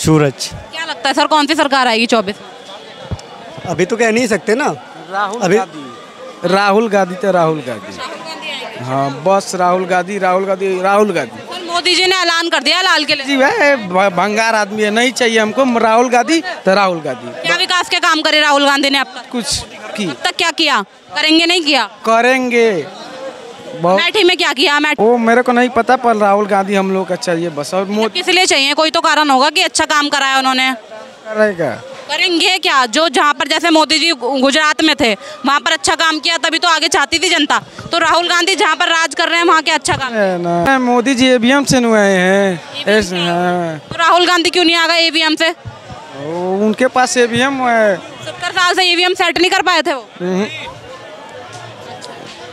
सूरज। क्या लगता है सर कौन सी सरकार आएगी 24? अभी तो कह नहीं सकते ना। राहुल गांधी। हाँ बस राहुल गांधी। सर मोदी जी ने ऐलान कर दिया लाल किले। जी वह भंगार आदमी है, नहीं चाहिए हमको राहुल गांधी तो राहुल गांधी। क्या विकास के काम करे राहुल गांधी ने अब तक? कुछ की अब तक क्या किया? करेंगे नहीं किया? करेंगे बहुत। अमेठी में क्या किया? अमेठी वो मेरे को नहीं पता, पर राहुल गांधी हम लोग का चाहिए बस। और मोदी किस लिए चाहिए? कोई तो कारण होगा कि अच्छा काम कराया उन्होंने। करेगा। करेंगे क्या? जो जहाँ पर जैसे मोदी जी गुजरात में थे वहाँ पर अच्छा काम किया, तभी तो आगे चाहती थी जनता। तो राहुल गांधी जहाँ पर राज कर रहे हैं वहाँ क्या अच्छा काम? ना मोदी जी ईवीएम से आए हैं। तो राहुल गांधी क्यों नहीं आ गए ईवीएम से? उनके पास ईवीएम 70 साल से ईवीएम सेट नहीं कर पाए थे वो।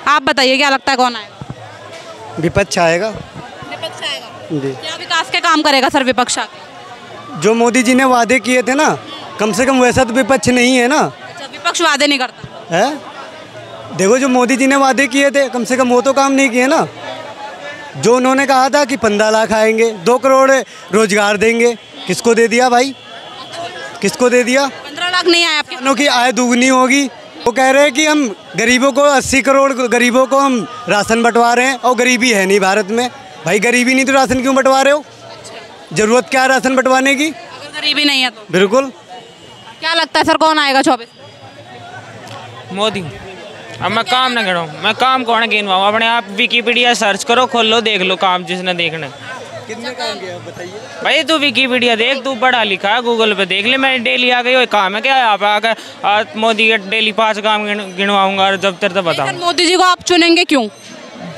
आप बताइए क्या लगता है कौन आएगा? विपक्ष आएगा। विपक्ष आएगा। जी। क्या विकास के काम करेगा सर विपक्ष आके? जो मोदी जी ने वादे किए थे ना, कम से कम वैसा तो विपक्ष नहीं है ना। अच्छा, विपक्ष वादे नहीं करता है। देखो जो मोदी जी ने वादे किए थे कम से कम वो तो काम नहीं किए ना। जो उन्होंने कहा था कि 15 लाख आएंगे, 2 करोड़ रोजगार देंगे, किसको दे दिया भाई? किसको दे दिया? 15 लाख नहीं आया आपके? किसानों की आय दुगनी होगी। वो कह रहे हैं कि हम गरीबों को 80 करोड़ गरीबों को हम राशन बंटवा रहे हैं, और गरीबी है नहीं भारत में। भाई गरीबी नहीं तो राशन क्यों बंटवा रहे हो? जरूरत क्या है राशन बंटवाने की? अगर गरीबी नहीं है तो बिल्कुल। क्या लगता है सर कौन आएगा 24? मोदी। अब मैं काम ना करूँ, मैं काम कौन गिनवाऊँ? अपने आप विकीपीडिया सर्च करो, खोल लो, देख लो काम जिसने देखना। कितने काम किया बताइए भाई तू विकीपीडिया देख, तू पढ़ा लिखा है, गूगल पे देख ले। मैं डेली आ गई, काम है क्या यहाँ पे आकर? आज मोदी के डेली 5 काम गिनवाऊंगा और जब तेरे तो बताऊँ। मोदी जी को आप चुनेंगे क्यों?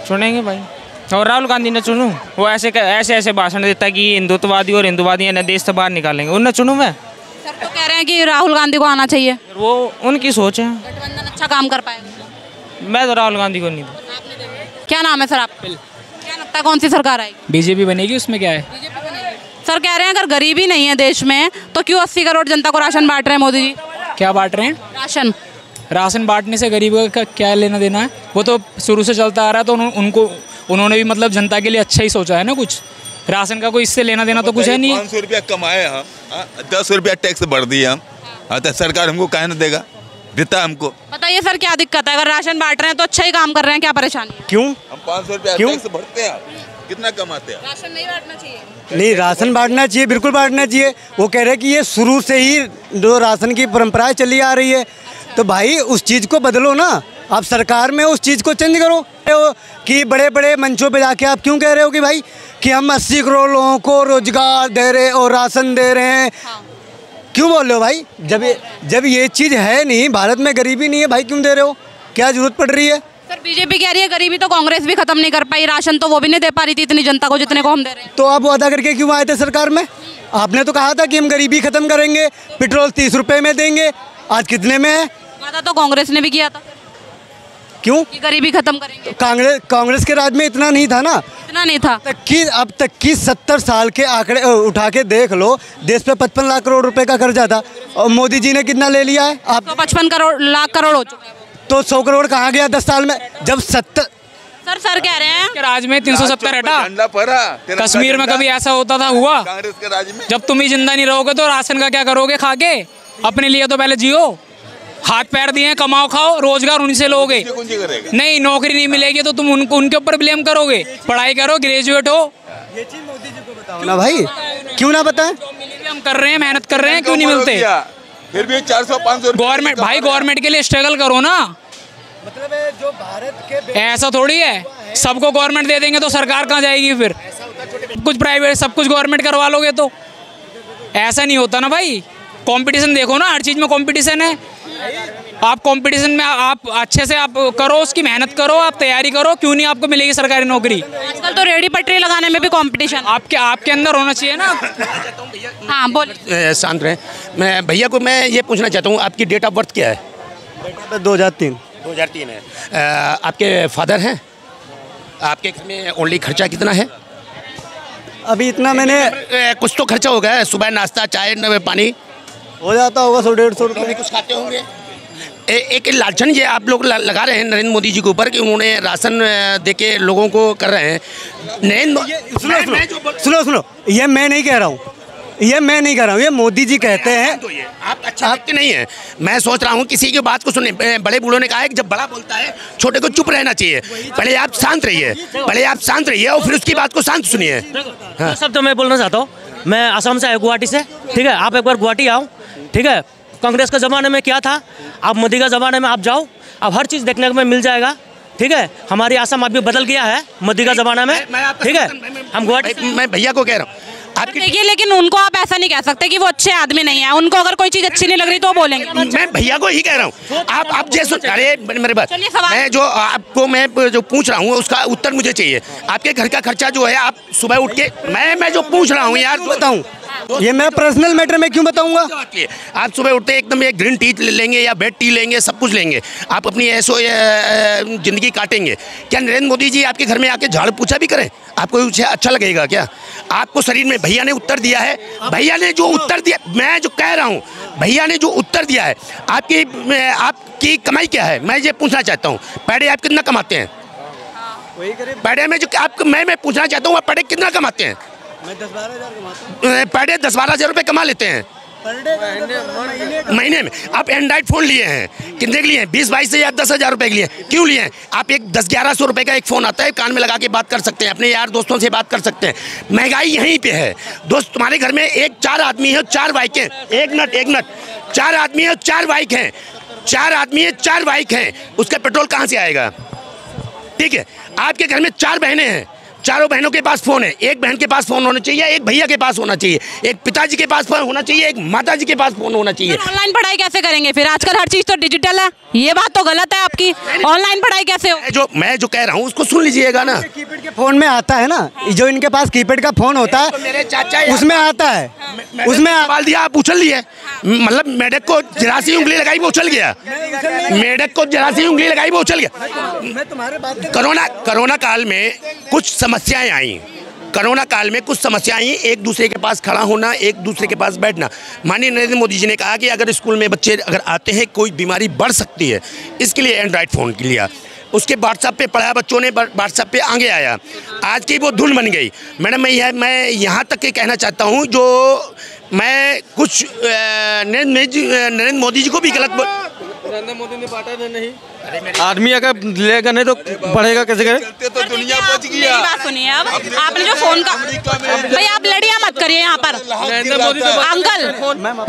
चुनेंगे भाई, और राहुल गांधी ने चुनूँ? वो ऐसे भाषण देता है कि हिंदुत्ववादी और हिंदुवादी ने देश से बाहर निकालेंगे, उन्हें चुनूँ मैं? सर तो कह रहे हैं कि राहुल गांधी को आना चाहिए। वो उनकी सोच है। गठबंधन अच्छा काम कर पाएगा। मैं तो राहुल गांधी को नहीं दूँ। क्या नाम है सर आपका? क्या लगता है कौन सी सरकार आएगी? बीजेपी बनेगी, उसमें क्या है? सर कह रहे हैं अगर गरीबी नहीं है देश में तो क्यों 80 करोड़ जनता को राशन बांट रहे हैं मोदी जी? क्या बांट रहे हैं? राशन बांटने से गरीबों का क्या लेना देना है? वो तो शुरू से चलता आ रहा है, तो उन्होंने भी मतलब जनता के लिए अच्छा ही सोचा है ना। कुछ राशन का कोई इससे लेना देना तो कुछ है नहीं। 500 रुपया कमाए हम, 10 रुपया टैक्स बढ़ दिया हम, तो सरकार हमको काहे न देगा? देता हमको। बताइए सर क्या दिक्कत है? अगर राशन बांट रहे हैं तो अच्छा ही काम कर रहे हैं, क्या परेशानी है? क्यों? हम 500 रुपया टैक्स भरते हैं, कितना कमाते हैं? राशन नहीं बांटना चाहिए। नहीं, राशन बांटना चाहिए, बिल्कुल बांटना चाहिए। वो कह रहे हैं कि ये शुरू से ही जो राशन की परंपराएं चली आ रही है। तो भाई उस चीज़ को बदलो ना, आप सरकार में उस चीज़ को चेंज करो। कि बड़े बड़े मंचों पे जाके आप क्यों कह रहे हो कि भाई कि हम 80 करोड़ लोगों को रोजगार दे रहे और राशन दे रहे हैं? क्यों बोल रहे हो भाई? जब ये चीज़ है नहीं, भारत में गरीबी नहीं है, भाई क्यों दे रहे हो? क्या जरूरत पड़ रही है? सर बीजेपी कह रही है गरीबी तो कांग्रेस भी खत्म नहीं कर पाई, राशन तो वो भी नहीं दे पा रही थी इतनी जनता को जितने को हम दे रहे हैं। तो आप वादा करके क्यों आए थे सरकार में? आपने तो कहा था कि हम गरीबी खत्म करेंगे, पेट्रोल 30 रुपए में देंगे, आज कितने में है? वादा तो कांग्रेस ने भी किया था। क्यों? कि गरीबी खत्म करेंगे। कांग्रेस के राज में इतना नहीं था ना। इतना नहीं था अब तक की 70 साल के आंकड़े उठा के देख लो, देश पे 55 लाख करोड़ रुपए का कर्जा था, और मोदी जी ने कितना ले लिया है? आप 55 लाख करोड़ हो चुका है। तो 100 करोड़ कहाँ गया 10 साल में? जब 70 सर कह रहे हैं कि राज में 370 हटा। कश्मीर में कभी ऐसा होता था? हुआ? कांग्रेस के राज में जब तुम ही जिंदा नहीं रहोगे तो राशन का क्या करोगे खा के? अपने लिए तो पहले जियो, हाथ पैर दिए, कमाओ खाओ, रोजगार उन्हीं से लोगे। नहीं, नौकरी नहीं मिलेगी तो तुम उनके ऊपर ब्लेम करोगे। पढ़ाई करो, ग्रेजुएट हो। ये चीज मोदी जी को बताओ ना भाई, क्यों ना बताएं? हम कर रहे हैं, मेहनत कर रहे हैं, क्यों नहीं मिलते? फिर भी 400-500 गवर्नमेंट भाई, गवर्नमेंट के लिए स्ट्रगल करो ना। मतलब जो भारत के ऐसा थोड़ी है सबको गवर्नमेंट दे देंगे तो सरकार कहाँ जाएगी? फिर कुछ प्राइवेट, सब कुछ गवर्नमेंट करवा लोगे तो ऐसा नहीं होता ना भाई। कंपटीशन देखो ना, हर चीज़ में कंपटीशन है। आप कंपटीशन में आप अच्छे से आप करो, उसकी मेहनत करो, आप तैयारी करो, क्यों नहीं आपको मिलेगी सरकारी नौकरी? आजकल तो रेडी पटरी लगाने में भी कंपटीशन आपके अंदर होना चाहिए ना। हाँ बोलिए। शांत रहे। मैं भैया को मैं ये पूछना चाहता हूँ, आपकी डेट ऑफ बर्थ क्या है? 2003 है। आपके फादर हैं? आपके घर में ओनली खर्चा कितना है? अभी इतना मैंने कुछ तो खर्चा हो गया, सुबह नाश्ता, चाय, पानी हो जाता होगा 100-150 रुपये। कुछ खाते होंगे। एक लालचन ये आप लोग लगा रहे हैं नरेंद्र मोदी जी के ऊपर कि उन्होंने राशन दे के लोगों को कर रहे हैं। सुनो, ये मैं नहीं कह रहा हूँ, ये मैं नहीं कर रहा हूँ, ये मोदी जी कहते हैं। तो ये आप अच्छा व्यक्ति नहीं है। मैं सोच रहा हूँ किसी की बात को सुने। बड़े बूढ़ों ने कहा है कि जब बड़ा बोलता है छोटे को चुप रहना चाहिए। पहले आप शांत रहिए और फिर उसकी बात को शांत सुनिए। हाँ। सब तो मैं बोलना चाहता हूँ, मैं असम से आया, गुवाहाटी से, ठीक है। आप एक बार गुवाहाटी आओ, ठीक है। कांग्रेस के ज़माने में क्या था, आप मोदी के ज़माने में आप जाओ, अब हर चीज़ देखने को मिल जाएगा, ठीक है। हमारी आसाम अभी बदल गया है मोदी का ज़माना में, ठीक है। हम गुवाहाटी, मैं भैया को कह रहा हूँ आपकी, देखिए, लेकिन उनको आप ऐसा नहीं कह सकते कि वो अच्छे आदमी नहीं है। उनको अगर कोई चीज अच्छी नहीं लग रही तो वो बोलेंगे। मैं भैया को ही कह रहा हूँ। आप जैसे, अरे मेरे बात, मैं जो आपको मैं जो पूछ रहा हूँ उसका उत्तर मुझे चाहिए। आपके घर का खर्चा जो है, आप सुबह उठ के, मैं जो पूछ रहा हूँ यार, बताऊँ ये मेरा पर्सनल मैटर, मैं क्यों बताऊंगा? आप सुबह उठते एकदम एक ग्रीन टी लेंगे या बेड टी लेंगे, सब कुछ लेंगे, आप अपनी ऐसो जिंदगी काटेंगे। क्या नरेंद्र मोदी जी आपके घर में आके झाड़ू पोछा भी करें? आपको अच्छा लगेगा क्या? आपको शरीर में, भैया ने उत्तर दिया है, भैया ने जो उत्तर दिया, मैं जो कह रहा हूँ, भैया ने जो उत्तर दिया है, आपकी कमाई क्या है, मैं ये पूछना चाहता हूँ। पैडे आप कितना कमाते हैं? पैडे में जो आप, मैं पूछना चाहता हूँ, आप पैडे कितना कमाते हैं? मैं 10-12 हज़ार कमाता हूँ। पैडे 10-12 हज़ार रुपये कमा लेते हैं महीने में। आप एंड्रॉइड फ़ोन लिए हैं, कितने के लिए हैं? 20-22 से या 10,000 रुपये के लिए क्यों लिए हैं? आप एक 10-1100 रुपये का एक फ़ोन आता है, कान में लगा के बात कर सकते हैं, अपने यार दोस्तों से बात कर सकते हैं। महंगाई यहीं पे है दोस्त। तुम्हारे घर में 4 आदमी है, 4 बाइक हैं। एक मिनट, 4 आदमी है, 4 बाइक हैं, 4 आदमी है, 4 बाइक हैं, उसका पेट्रोल कहाँ से आएगा? ठीक है, आपके घर में 4 बहनें हैं, चारों बहनों के पास फोन है। एक बहन के पास फोन होना चाहिए, एक भैया के पास होना चाहिए, एक पिताजी के पास फोन होना चाहिए, एक माताजी के पास फोन होना चाहिए। ऑनलाइन पढ़ाई कैसे करेंगे फिर? आजकल हर चीज तो डिजिटल है। ये बात तो गलत है आपकी। ऑनलाइन पढ़ाई कैसे हो? मैं जो कह रहा हूँ उसको सुन लीजिएगा ना। कीपैड के फोन में आता है ना, जो इनके पास कीपैड का फोन होता है, मेरे चाचा उसमें आता है, उसमें सवाल दिया, आप उछल लिए। मतलब मेढक को जरा सी उंगली लगाई वो उछल गया, मेढक को जरा सी उंगली लगाई वो उछल गया। मैं तुम्हारे बात, कोरोना काल में कुछ समस्याएं आई, कोरोना काल में कुछ समस्याएं आई, एक दूसरे के पास खड़ा होना, एक दूसरे के पास बैठना। माननीय नरेंद्र मोदी जी ने कहा कि अगर स्कूल में बच्चे अगर आते हैं, कोई बीमारी बढ़ सकती है, इसके लिए एंड्रॉइड फ़ोन के लिया, उसके व्हाट्सएप पे पढ़ाया, बच्चों ने व्हाट्सएप पे आगे आया, आज की वो धुन बन गई। मैडम मैं यहाँ तक के कहना चाहता हूँ, जो मैं कुछ नरेंद्र मोदी जी को भी गलत नरेंद्र मोदी ने बांटा नहीं, आदमी अगर लेगा नहीं तो बढ़ेगा कैसे करे? तो दुनिया बच गया। बात सुनिए, अब आपने जो फोन का, भाई आप लड़िया मत करिए यहाँ पर। अंकल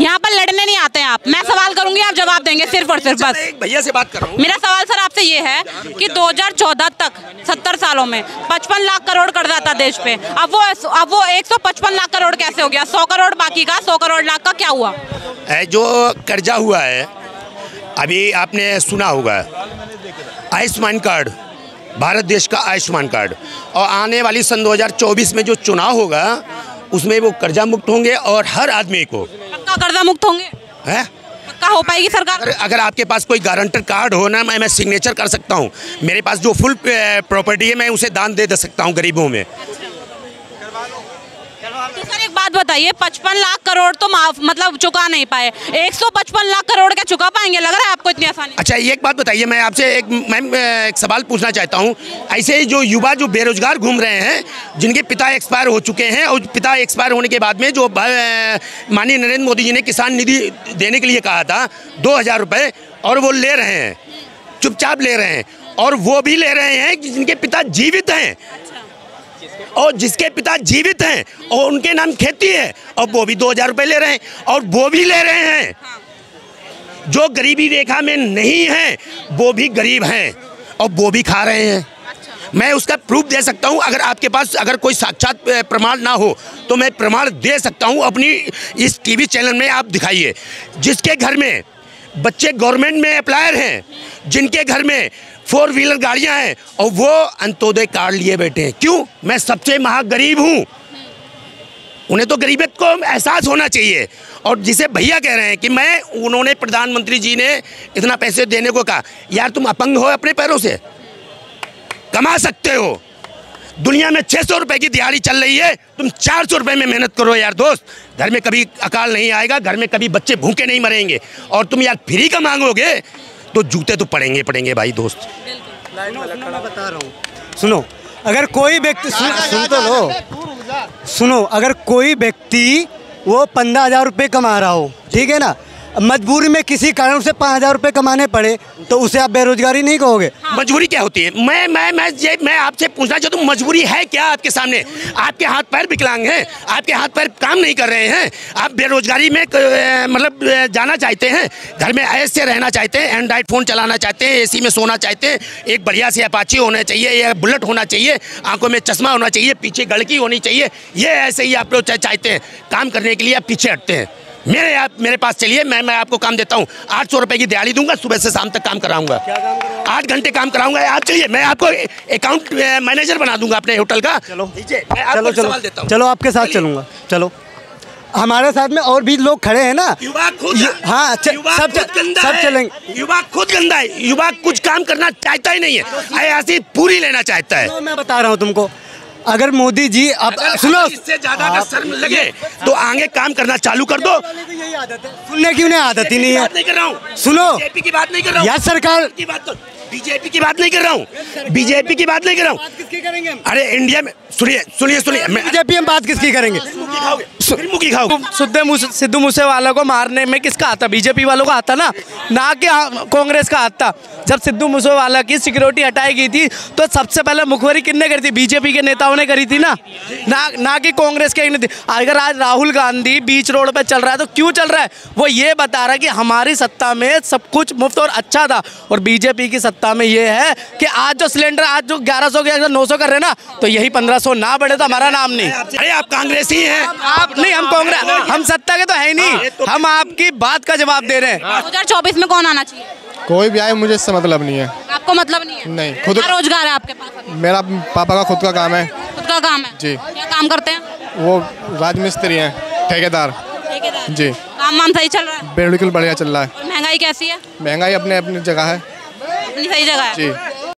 यहाँ पर लड़ने नहीं आते हैं आप। मैं सवाल करूंगी, आप जवाब देंगे सिर्फ और सिर्फ, बस। भैया से बात कर रहा हूँ। मेरा सवाल सर आपसे ये है कि 2014 तक 70 सालों में 55 लाख करोड़ कर्जा था देश पे। अब वो 155 लाख करोड़ कैसे हो गया? 100 करोड़ बाकी का, 100 करोड़ लाख का क्या हुआ? जो कर्जा हुआ है, अभी आपने सुना होगा आयुष्मान कार्ड, भारत देश का आयुष्मान कार्ड, और आने वाली सन 2024 में जो चुनाव होगा उसमें वो कर्जा मुक्त होंगे और हर आदमी को पक्का कर्जा मुक्त होंगे है। पक्का हो पाएगी सरकार? अगर आपके पास कोई गारंटर कार्ड हो ना, मैं सिग्नेचर कर सकता हूँ। मेरे पास जो फुल प्रॉपर्टी है मैं उसे दान दे सकता हूँ गरीबों में। तो सर एक बात बताइए, 55 लाख करोड़ तो मतलब चुका नहीं पाए, 155 लाख करोड़ क्या चुका पाएंगे? लग रहा है आपको इतनी आसानी? अच्छा, ये एक बात बताइए, मैं आपसे एक सवाल पूछना चाहता हूँ। ऐसे जो युवा जो बेरोजगार घूम रहे हैं, जिनके पिता एक्सपायर हो चुके हैं, और पिता एक्सपायर होने के बाद में जो माननीय नरेंद्र मोदी जी ने किसान निधि देने के लिए कहा था 2,000 रुपये, और वो ले रहे हैं, चुपचाप ले रहे हैं, और वो भी ले रहे हैं जिनके पिता जीवित हैं, और जिसके पिता जीवित हैं और उनके नाम खेती है, और वो भी 2,000 रुपये ले रहे हैं, और वो भी ले रहे हैं जो गरीबी रेखा में नहीं है, वो भी गरीब हैं और वो भी खा रहे हैं। मैं उसका प्रूफ दे सकता हूं। अगर आपके पास अगर कोई साक्षात प्रमाण ना हो तो मैं प्रमाण दे सकता हूं। अपनी इस टीवी चैनल में आप दिखाइए, जिसके घर में बच्चे गवर्नमेंट में अप्लायर हैं, जिनके घर में 4 व्हीलर गाड़ियां हैं, और वो अंत्योदय कार्ड लिए बैठे हैं। क्यों? मैं सबसे महागरीब हूं। उन्हें तो गरीबत को एहसास होना चाहिए। और जिसे भैया कह रहे हैं कि उन्होंने प्रधानमंत्री जी ने इतना पैसे देने को कहा, यार तुम अपंग हो, अपने पैरों से कमा सकते हो। दुनिया में 600 रुपए की दिहाड़ी चल रही है, तुम 400 रुपए में मेहनत करो यार दोस्त। घर में कभी अकाल नहीं आएगा, घर में कभी बच्चे भूखे नहीं मरेंगे। और तुम यार फ्री का मांगोगे तो जूते तो पड़ेंगे भाई दोस्त। मैं बता रहा हूँ, सुनो, अगर कोई व्यक्ति सुन तो लो, सुनो, अगर कोई व्यक्ति वो 15,000 रुपये कमा रहा हो, ठीक है ना, मजबूरी में किसी कारण से 5,000 रुपये कमाने पड़े तो उसे आप बेरोजगारी नहीं कहोगे? मजबूरी क्या होती है? मैं आपसे पूछना चाहता हूँ, मजबूरी है क्या आपके सामने? आपके हाथ पैर विकलांग हैं, आपके हाथ पैर काम नहीं कर रहे हैं, आप बेरोजगारी में मतलब जाना चाहते हैं, घर में ऐश से रहना चाहते हैं, एंड्रॉइड फ़ोन चलाना चाहते हैं, AC में सोना चाहते हैं, एक बढ़िया से अपाची होना चाहिए या बुलेट होना चाहिए, आंखों में चश्मा होना चाहिए, पीछे गड़की होनी चाहिए, ये ऐसे ही आप लोग चाहते हैं। काम करने के लिए आप पीछे हटते हैं। मेरे पास चलिए, मैं आपको काम देता हूँ। 800 रुपये की दिहाड़ी दूंगा, सुबह से शाम तक काम कराऊंगा, 8 घंटे काम कराऊंगा। आप चलिए, मैं आपको अकाउंट मैनेजर बना दूंगा अपने होटल का। चलो मैं आपको सवाल देता हूँ। चलो आपके साथ चलूंगा। चलो, हमारे साथ में और भी लोग खड़े हैं ना। युवा खुद, हाँ, सब चलेंगे। युवा खुद गंदा है, युवा कुछ काम करना चाहता ही नहीं है, ऐसी पूरी लेना चाहता है। मैं बता रहा हूँ तुमको, अगर मोदी जी आप सुनो, इससे ज्यादा अगर शर्म लगे तो आगे काम करना चालू कर दो। यही आदत है, सुनने की उन्हें आदत ही नहीं है। नहीं कर रहा हूँ, सुनो, बीजेपी की बात नहीं कर रहा हूँ, यार सरकार की बात, बीजेपी की बात नहीं कर रहा हूँ, बीजेपी की बात नहीं कर रहा हूँ। किसकी करेंगे? अरे इंडिया में सुनिए, बीजेपी हम बात किसकी करेंगे? मुखी खाओ। सिद्धू मूसेवाला को मारने में किसका हाथ था? बीजेपी वालों का हाथ था ना कि कांग्रेस का हाथ था। जब सिद्धू मूसेवाला की सिक्योरिटी हटाई गई थी तो सबसे पहले मुखबरी किसने करी थी? बीजेपी के नेताओं ने करी थी ना कि कांग्रेस के ने थी। अगर आज राहुल गांधी बीच रोड पे चल रहा है तो क्यों चल रहा है? वो ये बता रहा है कि हमारी सत्ता में सब कुछ मुफ्त और अच्छा था, और बीजेपी की सत्ता में ये है कि आज जो सिलेंडर आज जो 1100 के 900 कर रहे हैं ना, तो यही 1500 ना बढ़े तो हमारा नाम नहीं। अरे आप कांग्रेसी हैं? आप नहीं, हम कांग्रेस, हम सत्ता के तो है ही नहीं, हम आपकी बात का जवाब दे रहे हैं। 2024 में कौन आना चाहिए? कोई भी आए, मुझे इससे मतलब नहीं है। आपको मतलब नहीं है? नहीं, खुद क्या रोजगार है आपके पास? मेरा पापा का खुद का काम है। खुद का काम है जी। क्या काम करते हैं? वो राजमिस्त्री हैं, ठेकेदार जी। काम वाम सही चल रहा है? बिल्कुल बढ़िया चल रहा है। महंगाई कैसी है? महंगाई अपने अपनी जगह है, अपनी सही जगह है। जी।